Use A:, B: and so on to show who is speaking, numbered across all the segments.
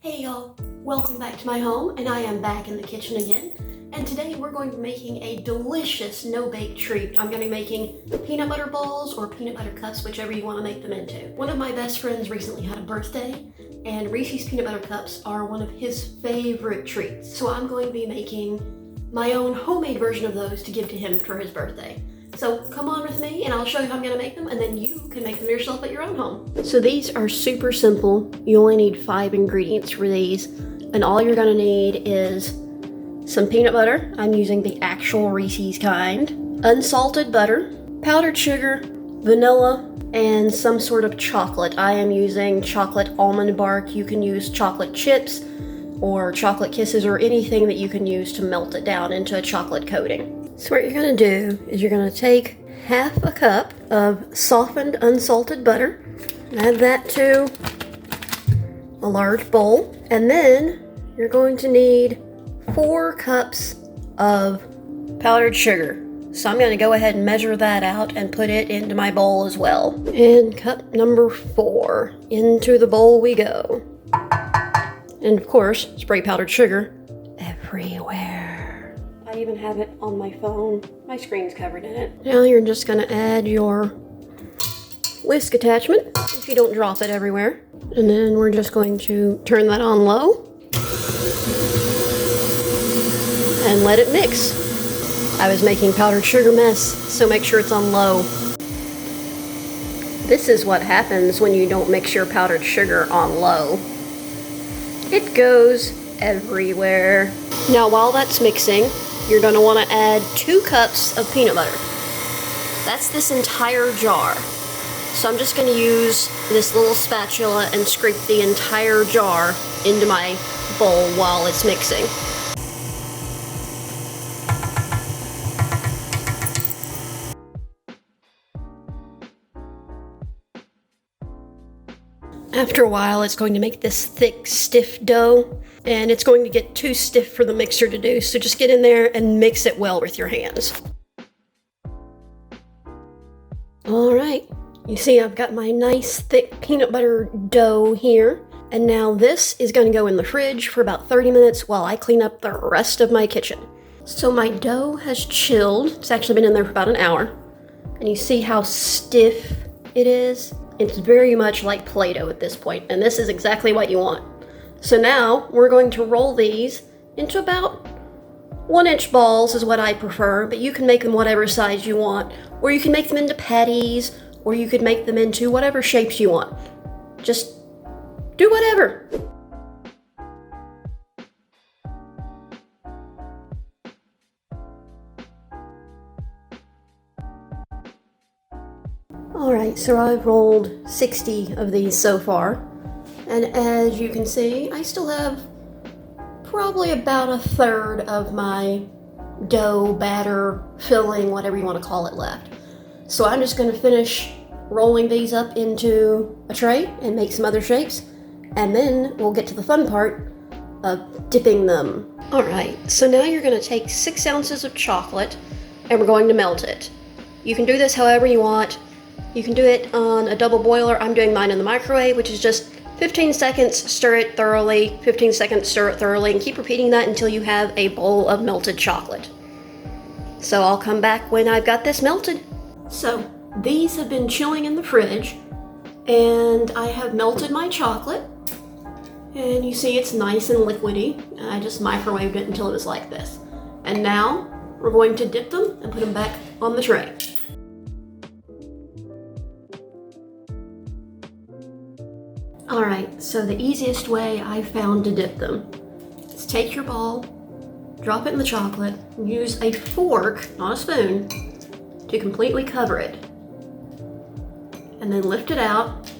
A: Hey y'all, welcome back to my home, and I am back in the kitchen again. And today we're going to be making a delicious no-bake treat. I'm going to be making peanut butter balls or peanut butter cups, whichever you want to make them into. One of my best friends recently had a birthday, and Reese's peanut butter cups are one of his favorite treats. So I'm going to be making my own homemade version of those to give to him for his birthday. So come on with me and I'll show you how I'm gonna make them, and then you can make them yourself at your own home. So these are super simple. You only need 5 ingredients for these, and all you're gonna need is some peanut butter. I'm using the actual Reese's kind, unsalted butter, powdered sugar, vanilla, and some sort of chocolate. I am using chocolate almond bark. You can use chocolate chips or chocolate kisses or anything that you can use to melt it down into a chocolate coating. So what you're going to do is you're going to take half a cup of softened unsalted butter, add that to a large bowl, and then you're going to need 4 cups of powdered sugar. So I'm going to go ahead and measure that out and put it into my bowl as well. And cup number 4, into the bowl we go. And of course, spray powdered sugar everywhere. I even have it on my phone. My screen's covered in it. Now you're just going to add your whisk attachment, if you don't drop it everywhere. And then we're just going to turn that on low and let it mix. I was making powdered sugar mess, so make sure it's on low. This is what happens when you don't mix your powdered sugar on low. It goes everywhere. Now while that's mixing, you're going to want to add 2 cups of peanut butter. That's this entire jar. So I'm just going to use this little spatula and scrape the entire jar into my bowl while it's mixing. After a while, it's going to make this thick, stiff dough, and it's going to get too stiff for the mixer to do, so just get in there and mix it well with your hands. Alright, you see I've got my nice thick peanut butter dough here, and now this is going to go in the fridge for about 30 minutes while I clean up the rest of my kitchen. So my dough has chilled. It's actually been in there for about an hour, and you see how stiff it is? It's very much like Play-Doh at this point, and this is exactly what you want. So now we're going to roll these into about 1-inch balls is what I prefer, but you can make them whatever size you want, or you can make them into patties, or you could make them into whatever shapes you want. Just do whatever. Alright, so I've rolled 60 of these so far, and as you can see, I still have probably about 1/3 of my dough, batter, filling, whatever you want to call it, left. So I'm just going to finish rolling these up into a tray and make some other shapes, and then we'll get to the fun part of dipping them. Alright, so now you're going to take 6 ounces of chocolate, and we're going to melt it. You can do this however you want. You can do it on a double boiler. I'm doing mine in the microwave, which is just 15 seconds, stir it thoroughly, 15 seconds, stir it thoroughly, and keep repeating that until you have a bowl of melted chocolate. So I'll come back when I've got this melted. So these have been chilling in the fridge, and I have melted my chocolate, and you see it's nice and liquidy. I just microwaved it until it was like this. And now we're going to dip them and put them back on the tray. Alright, so the easiest way I've found to dip them is take your ball, drop it in the chocolate, and use a fork, not a spoon, to completely cover it. And then lift it out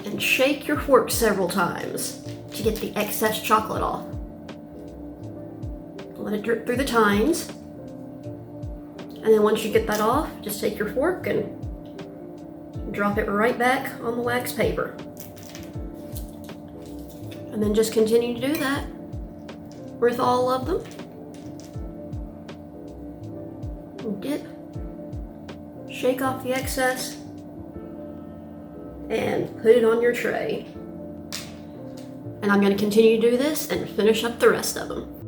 A: and shake your fork several times to get the excess chocolate off. Let it drip through the tines. And then once you get that off, just take your fork and drop it right back on the wax paper. And then just continue to do that with all of them. Dip, shake off the excess, and put it on your tray. And I'm going to continue to do this and finish up the rest of them.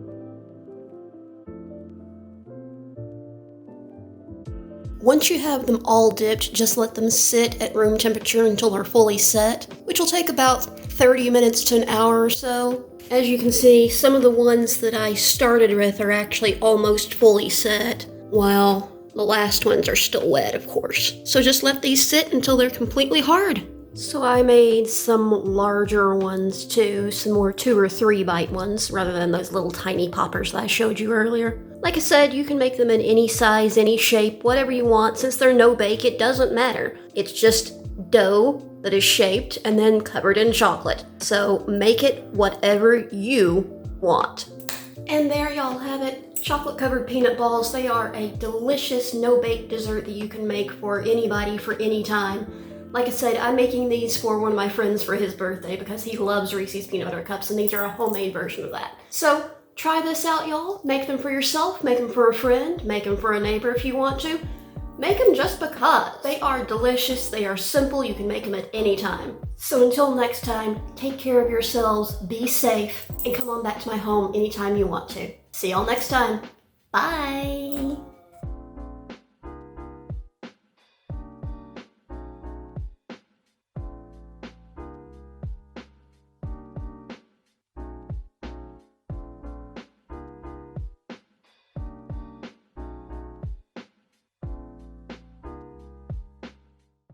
A: Once you have them all dipped, just let them sit at room temperature until they're fully set, which will take about 30 minutes to an hour or so. As you can see, some of the ones that I started with are actually almost fully set, while the last ones are still wet, of course. So just let these sit until they're completely hard. So I made some larger ones too, some more 2 or 3 bite ones, rather than those little tiny poppers that I showed you earlier. Like I said, you can make them in any size, any shape, whatever you want. Since they're no-bake, it doesn't matter. It's just dough that is shaped and then covered in chocolate. So make it whatever you want. And there y'all have it. Chocolate-covered peanut balls. They are a delicious no-bake dessert that you can make for anybody for any time. Like I said, I'm making these for one of my friends for his birthday because he loves Reese's Peanut Butter Cups, and these are a homemade version of that. So try this out, y'all. Make them for yourself, make them for a friend, make them for a neighbor if you want to. Make them just because. They are delicious, they are simple, you can make them at any time. So until next time, take care of yourselves, be safe, and come on back to my home anytime you want to. See y'all next time. Bye!